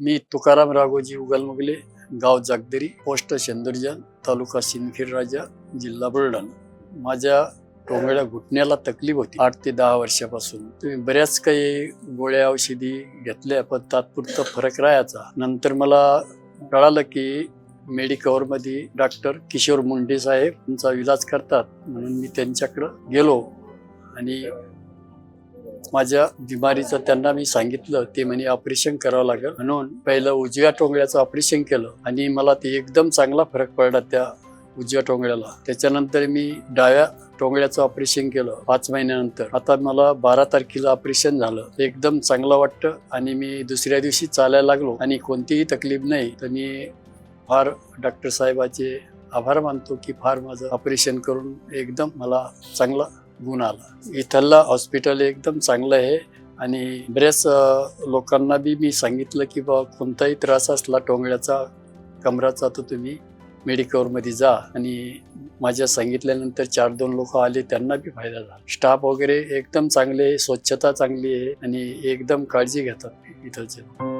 मी तुकाराम राघोजी उगलमुगले, गाव जागदरी, पोस्ट शेंदुरजन, तालुका सिंदखेड राजा, जिल्हा बुलढाणा। माझ्या टोंगळ्या घुटण्याला तकलीफ होती 8 ते 10 वर्षापासून। तुम्ही बऱ्याच काही गोळ्या औषधी घेतल्या, पण तात्पुरता फरक राहायचा। नंतर मला कळालं की मेडिकवर मध्ये डॉक्टर किशोर मुंडे साहेब त्यांचा इलाज करतात, म्हणून मी त्यांच्याकडे गेलो आणि माझ्या बिमारीचं त्यांना मी सांगितलं। ते म्हणे ऑपरेशन करावं लागेल, म्हणून पहिलं उजव्या टोंगळ्याचं ऑपरेशन केलं आणि मला ते एकदम चांगला फरक पडला त्या उजव्या टोंगळ्याला। त्याच्यानंतर मी डाव्या टोंगळ्याचं ऑपरेशन केलं 5 महिन्यानंतर। आता मला 12 तारखेला ऑपरेशन झालं, एकदम चांगलं वाटतं आणि मी दुसऱ्या दिवशी चालायला लागलो आणि कोणतीही तकलीफ नाही। तर मी फार डॉक्टर साहेबाचे आभार मानतो की फार माझं ऑपरेशन करून एकदम मला चांगला गुण आला। इथलं हॉस्पिटल एकदम चांगलं आहे आणि बऱ्याच लोकांना बी मी सांगितलं की बा कोणताही त्रास असला टोंगळ्याचा, कमराचा, तर तुम्ही मेडिकवर मध्ये जा। आणि माझ्या सांगितल्यानंतर 4-2 लोक आले, त्यांना बी फायदा झाला। स्टाफ वगैरे एकदम चांगले आहे, स्वच्छता चांगली आहे आणि एकदम काळजी घेतात इथलचे।